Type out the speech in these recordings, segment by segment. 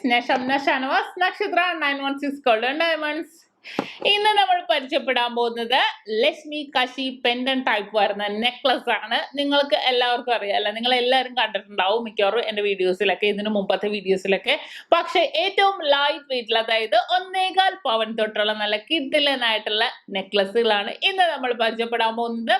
ഞാൻ ഷംന ഷാനവാസ്, നക്ഷത്ര 916 golden diamonds. ഇന്ന് നമ്മൾ പരിചയപ്പെടാൻ പോകുന്നത് ലക്ഷ്മി കാശി പെൻഡൻ ടൈപ്പ് വരുന്ന നെക്ലസ് ആണ്. നിങ്ങൾക്ക് എല്ലാവർക്കും അറിയാമല്ലോ, നിങ്ങൾ എല്ലാവരും കണ്ടിട്ടുണ്ടാവും മിക്കവാറും എൻ്റെ വീഡിയോസിലൊക്കെ, ഇതിന് മുമ്പത്തെ വീഡിയോസിലൊക്കെ. പക്ഷെ ഏറ്റവും ലൈറ്റ് വെയിറ്റിൽ, അതായത് 1.25 പവൻ തൊട്ടുള്ള നല്ല കിഡിലനായിട്ടുള്ള നെക്ലസുകളാണ് ഇന്ന് നമ്മൾ പരിചയപ്പെടാൻ പോകുന്നത്.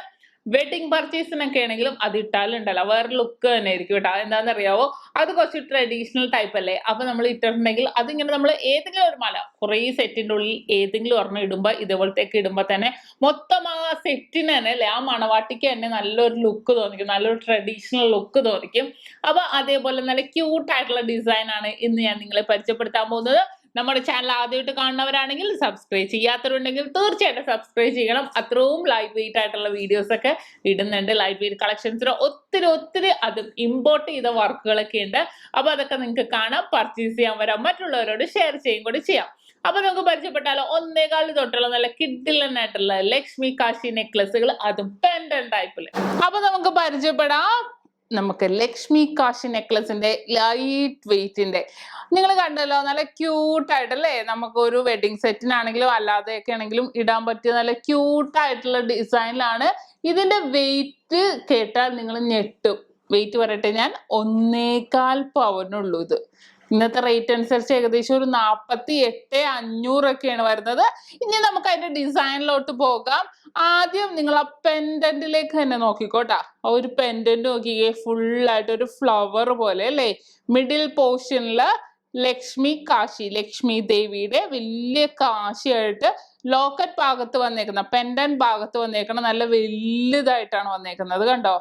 വെഡിങ് പർച്ചേസിനൊക്കെ ആണെങ്കിലും അത് ഇട്ടാലുണ്ടല്ലോ വേറെ ലുക്ക് തന്നെ ആയിരിക്കും കേട്ടോ. എന്താണെന്നറിയാവോ, അത് കുറച്ച് ട്രഡീഷണൽ ടൈപ്പ് അല്ലേ. അപ്പൊ നമ്മൾ ഇട്ടിട്ടുണ്ടെങ്കിൽ അതിങ്ങനെ നമ്മൾ ഏതെങ്കിലും ഒരു മാല കുറേ സെറ്റിന്റെ ഉള്ളിൽ ഏതെങ്കിലും ഒരെണ്ണം ഇടുമ്പോൾ, ഇതേപോലത്തേക്ക് ഇടുമ്പോൾ തന്നെ മൊത്തം ആ സെറ്റിന് തന്നെ അല്ലേ, ആ മണവാട്ടിക്ക് തന്നെ നല്ലൊരു ലുക്ക് തോന്നിക്കും, നല്ലൊരു ട്രഡീഷണൽ ലുക്ക് തോന്നിക്കും. അപ്പൊ അതേപോലെ നല്ല ക്യൂട്ടായിട്ടുള്ള ഡിസൈൻ ആണ് ഇന്ന് ഞാൻ നിങ്ങളെ പരിചയപ്പെടുത്താൻ പോകുന്നത്. നമ്മുടെ ചാനൽ ആദ്യമായിട്ട് കാണുന്നവരാണെങ്കിൽ സബ്സ്ക്രൈബ് ചെയ്യാത്തവരുണ്ടെങ്കിൽ തീർച്ചയായിട്ടും സബ്സ്ക്രൈബ് ചെയ്യണം. അത്രയും ലൈറ്റ് വെയിറ്റ് ആയിട്ടുള്ള വീഡിയോസ് ഒക്കെ ഇടുന്നുണ്ട്. ലൈറ്റ് വെയിറ്റ് കളക്ഷൻസിന് ഒത്തിരി അത് ഇമ്പോർട്ട് ചെയ്ത വർക്കുകളൊക്കെ ഉണ്ട്. അപ്പൊ അതൊക്കെ നിങ്ങൾക്ക് കാണാം, പർച്ചേസ് ചെയ്യാൻ വരാം, മറ്റുള്ളവരോട് ഷെയർ ചെയ്യും കൂടി ചെയ്യാം. അപ്പൊ നമുക്ക് പരിചയപ്പെട്ടാലോ, 1.25 തൊട്ടുള്ള നല്ല കിഡിലനായിട്ടുള്ള ലക്ഷ്മി കാശി നെക്ലസുകൾ, അതും പെൻഡൻ ടൈപ്പില്. അപ്പൊ നമുക്ക് പരിചയപ്പെടാം. നമുക്ക് ലക്ഷ്മി കാശി നെക്ലസിന്റെ ലൈറ്റ് വെയിറ്റിന്റെ നിങ്ങൾ കണ്ടല്ലോ, നല്ല ക്യൂട്ടായിട്ടല്ലേ. നമുക്ക് ഒരു വെഡിങ് സെറ്റിനാണെങ്കിലും അല്ലാതെയൊക്കെ ആണെങ്കിലും ഇടാൻ പറ്റിയ നല്ല ക്യൂട്ടായിട്ടുള്ള ഡിസൈനിലാണ്. ഇതിന്റെ വെയിറ്റ് കേട്ടാൽ നിങ്ങൾ ഞെട്ടും. വെയിറ്റ് പറയട്ടെ ഞാൻ, 1.25 പവനുള്ളൂ. ഇത് ഇന്നത്തെ റേറ്റ് അനുസരിച്ച് ഏകദേശം ഒരു 48,500 ഒക്കെയാണ് വരുന്നത്. ഇനി നമുക്ക് അതിന്റെ ഡിസൈനിലോട്ട് പോകാം. ആദ്യം നിങ്ങൾ ആ പെൻഡന്റിലേക്ക് തന്നെ നോക്കിക്കോട്ടാ. ആ ഒരു പെൻഡന്റ് നോക്കിക്കേ, ഫുള്ളായിട്ട് ഒരു ഫ്ലവർ പോലെ അല്ലേ. മിഡിൽ പോർഷനില് ലക്ഷ്മി കാശി, ലക്ഷ്മി ദേവിയുടെ വലിയ കാശിയായിട്ട് ലോക്കറ്റ് ഭാഗത്ത് വന്നേക്കുന്ന, പെൻഡന്റ് ഭാഗത്ത് വന്നേക്കുന്ന നല്ല വലുതായിട്ടാണ് വന്നേക്കുന്നത്, കണ്ടോ.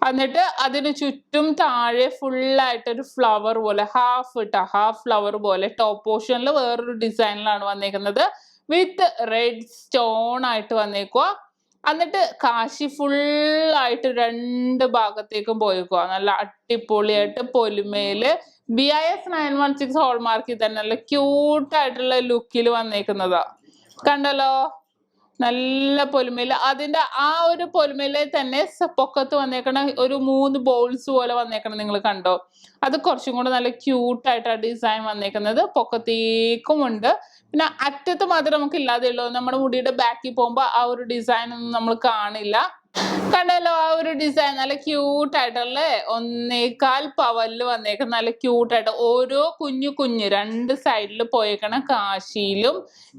എന്നിട്ട് അതിന് ചുറ്റും താഴെ ഫുള്ളായിട്ടൊരു ഫ്ലവർ പോലെ, ഹാഫ് ഫ്ലവർ പോലെ ടോപ്പ് പോർഷനിൽ വേറൊരു ഡിസൈനിലാണ് വന്നേക്കുന്നത്. വിത്ത് റെഡ് സ്റ്റോൺ ആയിട്ട് വന്നേക്കുക. എന്നിട്ട് കാശി ഫുള്ളായിട്ട് 2 ഭാഗത്തേക്കും പോയേക്കുക. നല്ല അടിപൊളിയായിട്ട് പൊലിമയില് BIS 916 ഹോൾമാർക്കിൽ തന്നെ നല്ല ക്യൂട്ടായിട്ടുള്ള ലുക്കിൽ വന്നേക്കുന്നതാ, കണ്ടല്ലോ. നല്ല പൊലിമയില്, അതിന്റെ ആ ഒരു പൊലിമയിലെ തന്നെ പൊക്കത്ത് വന്നേക്കണ ഒരു 3 ബോൾസ് പോലെ വന്നേക്കണം, നിങ്ങൾ കണ്ടോ. അത് കുറച്ചും കൂടെ നല്ല ക്യൂട്ടായിട്ട് ആ ഡിസൈൻ വന്നേക്കുന്നത്. പൊക്കത്തേക്കും ഉണ്ട്, പിന്നെ അറ്റത്ത് മാത്രമേ നമുക്ക് ഇല്ലാതെ ഉള്ളൂ. നമ്മുടെ മുടിയുടെ ബാക്കിൽ പോകുമ്പോ ആ ഒരു ഡിസൈൻ ഒന്നും നമ്മൾ കാണില്ല. കണ്ടല്ലോ, ആ ഒരു ഡിസൈൻ നല്ല ക്യൂട്ടായിട്ടല്ലേ. 1.25 പവനിൽ വന്നേക്കുന്ന നല്ല ക്യൂട്ടായിട്ട് ഓരോ കുഞ്ഞു 2 സൈഡിൽ പോയേക്കണ കാശിയിലും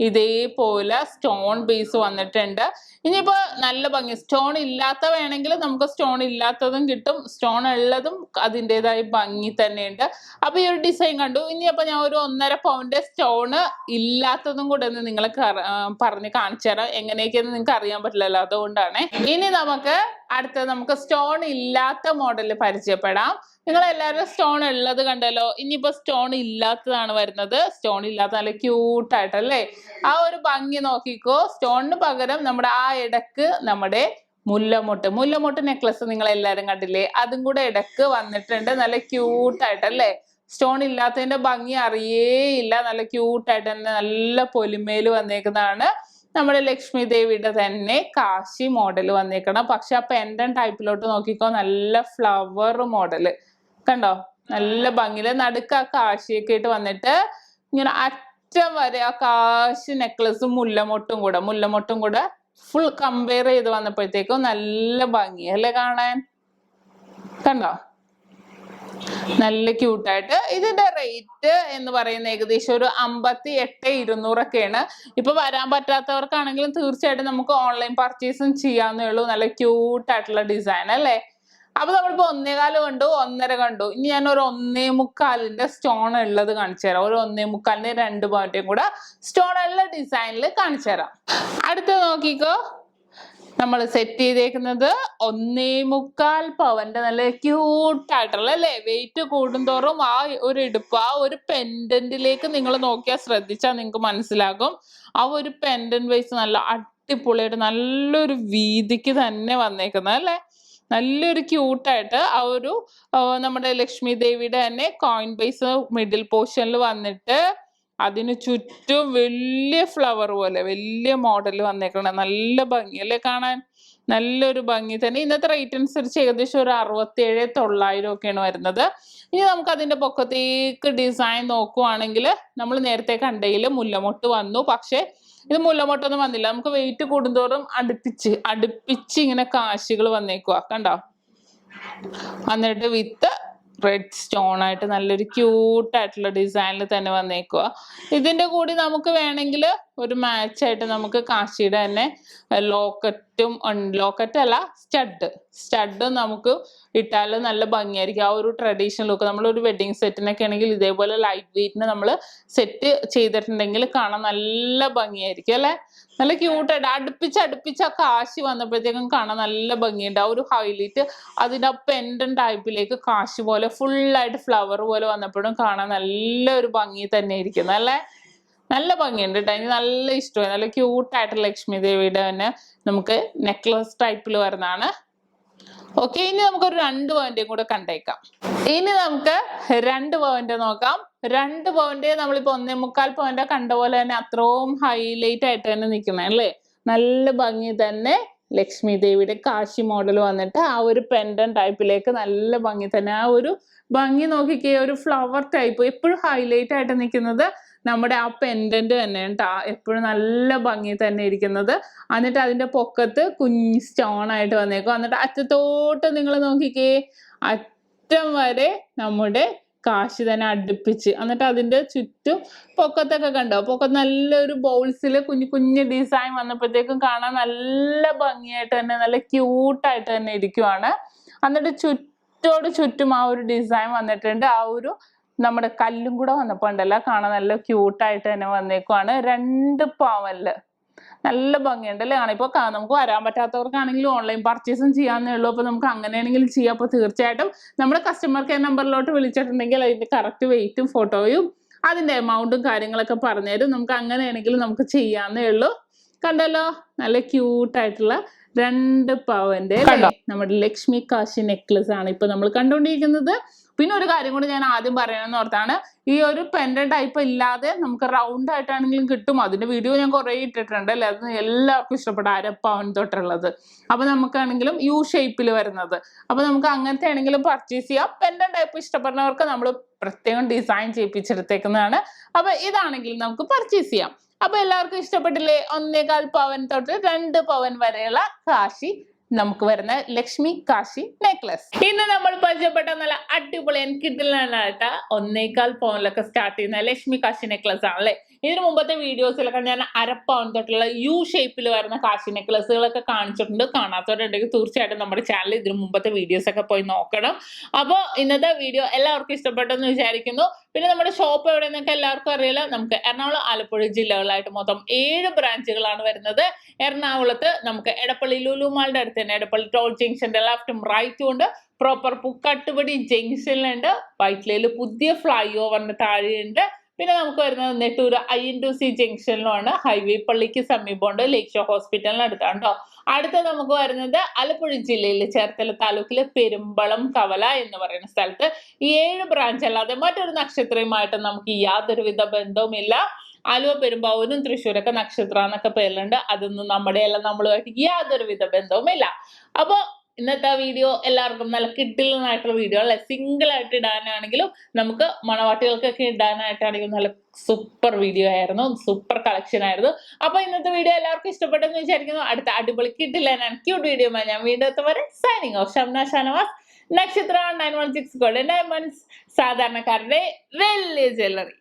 ഇതേപോലെ സ്റ്റോൺ ബേസ് വന്നിട്ടുണ്ട്. ഇനിയിപ്പോ നല്ല ഭംഗി, സ്റ്റോൺ ഇല്ലാത്ത വേണമെങ്കിൽ നമുക്ക് സ്റ്റോൺ ഇല്ലാത്തതും കിട്ടും, സ്റ്റോൺ ഉള്ളതും അതിൻ്റെതായ ഭംഗി തന്നെയുണ്ട്. അപ്പൊ ഈ ഒരു ഡിസൈൻ കണ്ടു. ഇനിയപ്പോ ഞാൻ ഒരു 1.5 പവന്റെ സ്റ്റോണ് ഇല്ലാത്തതും കൂടെ ഒന്ന് നിങ്ങളെ പറഞ്ഞ് കാണിച്ചു തരാം. എങ്ങനെയൊക്കെയെന്ന് നിങ്ങൾക്ക് അറിയാൻ പറ്റില്ലല്ലോ, അതുകൊണ്ടാണ്. ഇനി നമുക്ക് സ്റ്റോൺ ഇല്ലാത്ത മോഡൽ പരിചയപ്പെടാം. നിങ്ങൾ എല്ലാവരും സ്റ്റോൺ ഉള്ളത് കണ്ടല്ലോ. ഇനിയിപ്പോ സ്റ്റോൺ ഇല്ലാത്തതാണ് വരുന്നത്. സ്റ്റോൺ ഇല്ലാത്ത നല്ല ക്യൂട്ടായിട്ടല്ലേ, ആ ഒരു ഭംഗി നോക്കിക്കോ. സ്റ്റോണിന് പകരം നമ്മുടെ ആ ഇടക്ക് നമ്മുടെ മുല്ലമൊട്ട് നെക്ലസ് നിങ്ങൾ എല്ലാവരും കണ്ടില്ലേ, അതും കൂടെ ഇടക്ക് വന്നിട്ടുണ്ട്. നല്ല ക്യൂട്ടായിട്ടല്ലേ. സ്റ്റോൺ ഇല്ലാത്തതിന്റെ ഭംഗി അറിയേയില്ല. നല്ല ക്യൂട്ടായിട്ട് തന്നെ നല്ല പൊലിമയിൽ വന്നേക്കുന്നതാണ്. നമ്മുടെ ലക്ഷ്മി ദേവിയുടെ തന്നെ കാശി മോഡൽ വന്നേക്കണം. പക്ഷെ ആ പെൻഡൻ ടൈപ്പിലോട്ട് നോക്കിക്കോ, നല്ല ഫ്ലവർ മോഡല് കണ്ടോ, നല്ല ഭംഗിയില്. നടുക്ക് ആ കാശിയൊക്കെ ആയിട്ട് വന്നിട്ട് ഇങ്ങനെ അറ്റം വരെ ആ കാശി നെക്ലസും മുല്ലമൊട്ടും കൂടെ ഫുൾ കമ്പയർ ചെയ്ത് വന്നപ്പോഴത്തേക്കും നല്ല ഭംഗിയല്ലേ കാണാൻ, കണ്ടോ. നല്ല ക്യൂട്ടായിട്ട്. ഇതിന്റെ റേറ്റ് എന്ന് പറയുന്നത് ഏകദേശം ഒരു 58,200 ഒക്കെയാണ്. ഇപ്പൊ വരാൻ പറ്റാത്തവർക്കാണെങ്കിലും തീർച്ചയായിട്ടും നമുക്ക് ഓൺലൈൻ പർച്ചേസും ചെയ്യാവുന്നേ ഉള്ളൂ. നല്ല ക്യൂട്ടായിട്ടുള്ള ഡിസൈൻ അല്ലേ. അപ്പൊ നമ്മളിപ്പോ 1.25 കണ്ടു, 1.5 കണ്ടു. ഇനി ഞാൻ ഒരു 1.25ന്റെ സ്റ്റോൺ ഉള്ളത് കാണിച്ചു തരാം. ഒരു 1.25ന്റെ 2 പവന്റെയും കൂടെ സ്റ്റോൺ ഉള്ള ഡിസൈനിൽ കാണിച്ചു തരാം. അടുത്ത് നോക്കിക്കോ, നമ്മൾ സെറ്റ് ചെയ്തേക്കുന്നത് 1.25 പവന്റെ നല്ല ക്യൂട്ടായിട്ടുള്ള അല്ലേ. വെയിറ്റ് കൂടുന്തോറും ആ ഒരു ഇടുപ്പ്, ആ ഒരു പെൻഡന്റിലേക്ക് നിങ്ങൾ നോക്കിയാൽ ശ്രദ്ധിച്ചാൽ നിങ്ങൾക്ക് മനസ്സിലാകും. ആ ഒരു പെൻഡന്റ് വൈസ് നല്ല അടിപൊളിയായിട്ട് നല്ലൊരു വീതിക്ക് തന്നെ വന്നേക്കുന്നത് അല്ലേ. നല്ലൊരു ക്യൂട്ടായിട്ട് ആ ഒരു നമ്മുടെ ലക്ഷ്മി ദേവിയുടെ തന്നെ കോയിൻ ബേസ് മിഡിൽ പോർഷനിൽ വന്നിട്ട് അതിന് ചുറ്റും വലിയ ഫ്ലവർ പോലെ വലിയ മോഡൽ വന്നേക്കണം. നല്ല ഭംഗിയല്ലേ കാണാൻ. നല്ലൊരു ഭംഗി തന്നെ. ഇന്നത്തെ റേറ്റ് അനുസരിച്ച് ഏകദേശം ഒരു 67,900 ഒക്കെയാണ് വരുന്നത്. ഇനി നമുക്ക് അതിന്റെ പൊക്കത്തേക്ക് ഡിസൈൻ നോക്കുവാണെങ്കിൽ നമ്മൾ നേരത്തെ കണ്ടതിൽ മുല്ലമൊട്ട് വന്നു. പക്ഷെ ഇത് മുല്ലമൊട്ടൊന്നും വന്നില്ല. നമുക്ക് വെയിറ്റ് കൂടുന്തോറും അടുപ്പിച്ച് ഇങ്ങനെ കാശികൾ വന്നേക്കുവാ, കണ്ടോ? എന്നിട്ട് വിത്ത് റെഡ് സ്റ്റോൺ ആയിട്ട് നല്ലൊരു ക്യൂട്ടായിട്ടുള്ള ഡിസൈനിൽ തന്നെ വന്നേക്കുക. ഇതിന്റെ കൂടി നമുക്ക് വേണമെങ്കിൽ ഒരു മാച്ച് ആയിട്ട് നമുക്ക് കാശിയുടെ തന്നെ ലോക്കറ്റ് അല്ല സ്റ്റഡും നമുക്ക് ഇട്ടാലും നല്ല ഭംഗിയായിരിക്കും. ആ ഒരു ട്രഡീഷണൽ ലുക്ക് നമ്മളൊരു വെഡിങ് സെറ്റിനൊക്കെ ആണെങ്കിൽ ഇതേപോലെ ലൈറ്റ് വെയിറ്റിന് നമ്മൾ സെറ്റ് ചെയ്തിട്ടുണ്ടെങ്കിൽ കാണാൻ നല്ല ഭംഗിയായിരിക്കും അല്ലെ. നല്ല ക്യൂട്ടായിട്ട് അടുപ്പിച്ച് ആ കാശി വന്നപ്പോഴത്തേക്കും കാണാൻ നല്ല ഭംഗിയുണ്ട്. ആ ഒരു ഹൈലൈറ്റ് അതിൻ്റെ ആ പെൻഡൻ ടൈപ്പിലേക്ക് കാശി പോലെ ഫുള്ളായിട്ട് ഫ്ലവർ പോലെ വന്നപ്പോഴും കാണാൻ നല്ലൊരു ഭംഗി തന്നെ ഇരിക്കുന്നു അല്ലേ. നല്ല ഭംഗിയുണ്ട് കേട്ടോ. എനിക്ക് നല്ല ഇഷ്ടമായി. നല്ല ക്യൂട്ടായിട്ട് ലക്ഷ്മി ദേവിയുടെ തന്നെ നമുക്ക് നെക്ലസ് ടൈപ്പിൽ വരുന്നതാണ്. ഓക്കെ, ഇനി നമുക്കൊരു 2 പവന്റെയും കൂടെ കണ്ടേക്കാം. ഇനി നമുക്ക് 2 പവന്റെ നോക്കാം. 2 പവന്റെ നമ്മളിപ്പോ 1.25 പവന്റെ കണ്ട പോലെ തന്നെ അത്രയും ഹൈലൈറ്റ് ആയിട്ട് തന്നെ നിൽക്കണേ അല്ലേ. നല്ല ഭംഗി തന്നെ ലക്ഷ്മി ദേവിയുടെ കാശി മോഡൽ വന്നിട്ട് ആ ഒരു പെൻഡൻ ടൈപ്പിലേക്ക് നല്ല ഭംഗി തന്നെ. ആ ഒരു ഭംഗി നോക്കിക്കേ, ഒരു ഫ്ലവർ ടൈപ്പ് എപ്പോഴും ഹൈലൈറ്റ് ആയിട്ട് നിൽക്കുന്നത് നമ്മുടെ ആ പെൻഡന്റ് തന്നെ കേട്ടോ. എപ്പോഴും നല്ല ഭംഗി തന്നെ ഇരിക്കുന്നത്. എന്നിട്ട് അതിന്റെ പൊക്കത്ത് കുഞ്ഞ് സ്റ്റോൺ ആയിട്ട് വന്നേക്കും. എന്നിട്ട് അറ്റത്തോട്ട് നിങ്ങൾ നോക്കിക്കേ, അറ്റം വരെ നമ്മുടെ കാശി തന്നെ അടുപ്പിച്ച്. എന്നിട്ട് അതിന്റെ ചുറ്റും പൊക്കത്തൊക്കെ കണ്ടോ, പൊക്കത്ത് നല്ലൊരു ബൗൾസിൽ കുഞ്ഞു ഡിസൈൻ വന്നപ്പോഴത്തേക്കും കാണാൻ നല്ല ഭംഗിയായിട്ട് തന്നെ നല്ല ക്യൂട്ടായിട്ട് തന്നെ ഇരിക്കുവാണ്. എന്നിട്ട് ചുറ്റും ആ ഒരു ഡിസൈൻ വന്നിട്ടുണ്ട്. ആ ഒരു നമ്മുടെ കല്ലും കൂടെ വന്നപ്പോൾ ഉണ്ടല്ലോ കാണാൻ നല്ല ക്യൂട്ടായിട്ട് തന്നെ വന്നേക്കുവാണ്. 2 പവനില് നല്ല ഭംഗിയുണ്ട് അല്ലേ കാണാൻ. ഇപ്പോൾ നമുക്ക് വരാൻ പറ്റാത്തവർക്കാണെങ്കിലും ഓൺലൈൻ പർച്ചേസും ചെയ്യാന്നേ ഉള്ളൂ. അപ്പോൾ നമുക്ക് അങ്ങനെയാണെങ്കിലും ചെയ്യാം. അപ്പോൾ തീർച്ചയായിട്ടും നമ്മുടെ കസ്റ്റമർ കെയർ നമ്പറിലോട്ട് വിളിച്ചിട്ടുണ്ടെങ്കിൽ അതിന്റെ കറക്റ്റ് വെയിറ്റും ഫോട്ടോയും അതിന്റെ എമൗണ്ടും കാര്യങ്ങളൊക്കെ പറഞ്ഞുതരും. നമുക്ക് അങ്ങനെയാണെങ്കിലും നമുക്ക് ചെയ്യാന്നേ ഉള്ളൂ. കണ്ടല്ലോ, നല്ല ക്യൂട്ടായിട്ടുള്ള 2 പവന്റെ നമ്മുടെ ലക്ഷ്മി കാശി നെക്ലസ് ആണ് ഇപ്പൊ നമ്മൾ കണ്ടുകൊണ്ടിരിക്കുന്നത്. പിന്നെ ഒരു കാര്യം കൂടി ഞാൻ ആദ്യം പറയണമെന്ന് ഓർത്താണ്, ഈ ഒരു പെൻഡൻ ടൈപ്പ് ഇല്ലാതെ നമുക്ക് റൗണ്ട് ആയിട്ടാണെങ്കിലും കിട്ടും. അതിന്റെ വീഡിയോ ഞാൻ കുറെ ഇട്ടിട്ടുണ്ട് അല്ലെ. അത് എല്ലാവർക്കും ഇഷ്ടപ്പെട്ട 1/2 പവൻ തൊട്ടുള്ളത്. അപ്പൊ നമുക്കാണെങ്കിലും യു ഷേപ്പിൽ വരുന്നത്. അപ്പൊ നമുക്ക് അങ്ങനത്തെ ആണെങ്കിലും പർച്ചേസ് ചെയ്യാം. പെൻഡൻ ടൈപ്പ് ഇഷ്ടപ്പെടുന്നവർക്ക് നമ്മൾ പ്രത്യേകം ഡിസൈൻ ചെയ്യിപ്പിച്ചെടുത്തേക്കുന്നതാണ്. അപ്പൊ ഇതാണെങ്കിൽ നമുക്ക് പർച്ചേസ് ചെയ്യാം. അപ്പൊ എല്ലാവർക്കും ഇഷ്ടപ്പെട്ടില്ലേ? 1.25 പവൻ തൊട്ട് 2 പവൻ വരെയുള്ള കാശി നമുക്ക് വരുന്ന ലക്ഷ്മി കാശി നെക്ലസ്. ഇന്ന് നമ്മൾ പരിചയപ്പെട്ട നല്ല അടിപൊളി കിട്ടില്ലാനായിട്ട് 1.25 പവനിലൊക്കെ സ്റ്റാർട്ട് ചെയ്യുന്ന ലക്ഷ്മി കാശി നെക്ലസ് ആണല്ലേ. ഇതിന് മുമ്പത്തെ വീഡിയോസിലൊക്കെ ഞാൻ 1/2 പവൻ തൊട്ടുള്ള യു ഷേപ്പിൽ വരുന്ന കാശി നെക്ലസുകളൊക്കെ കാണിച്ചിട്ടുണ്ട്. കാണാത്തവരുണ്ടെങ്കിൽ തീർച്ചയായിട്ടും നമ്മുടെ ചാനൽ ഇതിന് മുമ്പത്തെ വീഡിയോസ് ഒക്കെ പോയി നോക്കണം. അപ്പോൾ ഇന്നത്തെ വീഡിയോ എല്ലാവർക്കും ഇഷ്ടപ്പെട്ടെന്ന് വിചാരിക്കുന്നു. പിന്നെ നമ്മുടെ ഷോപ്പ് എവിടെയെന്നൊക്കെ എല്ലാവർക്കും അറിയില്ല. നമുക്ക് എറണാകുളം, ആലപ്പുഴ ജില്ലകളിലായിട്ട് മൊത്തം 7 ബ്രാഞ്ചുകളാണ് വരുന്നത്. എറണാകുളത്ത് നമുക്ക് എടപ്പള്ളി ലുലു മാളിന്റെ അടുത്ത് തന്നെ എടപ്പള്ളി ടോൾ ജംഗ്ഷന്റെ ലെഫ്റ്റും റൈറ്റും ഉണ്ട്. പ്രോപ്പർ പുക്കാട്ടുപടി ജംഗ്ഷനിലുണ്ട്. വൈറ്റിലയിൽ പുതിയ ഫ്ലൈ ഓവറിന് താഴെയുണ്ട്. പിന്നെ നമുക്ക് വരുന്നത് നെട്ടൂർ INTC ജംഗ്ഷനിലുമാണ്. ഹൈവേ പള്ളിക്ക് സമീപമുണ്ട്. ലേക്ക് ഷോ ഹോസ്പിറ്റലിന് അടുത്താണ് കേട്ടോ. അടുത്ത നമുക്ക് വരുന്നത് ആലപ്പുഴ ജില്ലയിൽ ചേർത്തല താലൂക്കിലെ പെരുമ്പളം കവല എന്ന് പറയുന്ന സ്ഥലത്ത്. ഈ 7 ബ്രാഞ്ച് അല്ലാതെ മറ്റൊരു നക്ഷത്രയുമായിട്ട് നമുക്ക് യാതൊരുവിധ ബന്ധവുമില്ല. ആലുവ, പെരുമ്പാവൂരും തൃശ്ശൂരൊക്കെ നക്ഷത്ര എന്നൊക്കെ പേരിലുണ്ട്. അതൊന്നും നമ്മുടെ എല്ലാം നമ്മളുമായിട്ട് യാതൊരുവിധ ബന്ധവുമില്ല. അപ്പൊ ഇന്നത്തെ വീഡിയോ എല്ലാവർക്കും നല്ല കിഡിലനായിട്ടുള്ള വീഡിയോ അല്ലെ. സിംഗിൾ ആയിട്ട് ഇടാനാണെങ്കിലും നമുക്ക് മണവാട്ടികൾക്കൊക്കെ ഇടാനായിട്ടാണെങ്കിലും നല്ല സൂപ്പർ വീഡിയോ ആയിരുന്നു. സൂപ്പർ കളക്ഷൻ ആയിരുന്നു. അപ്പൊ ഇന്നത്തെ വീഡിയോ എല്ലാവർക്കും ഇഷ്ടപ്പെട്ടെന്ന് വിചാരിക്കുന്നു. അടുത്ത അടിപൊളി കിഡിലനാണ് ക്യൂട്ട് വീഡിയോ ഞാൻ വീണ്ടും എത്തുവരെ സൈനിങ് ഓഫ്. ഷംന ഷാനവാസ്, നക്ഷത്ര 916 ഗോൾഡൻ ഡയമണ്ട്സ്, സാധാരണക്കാരുടെ വലിയ ജ്വല്ലറി.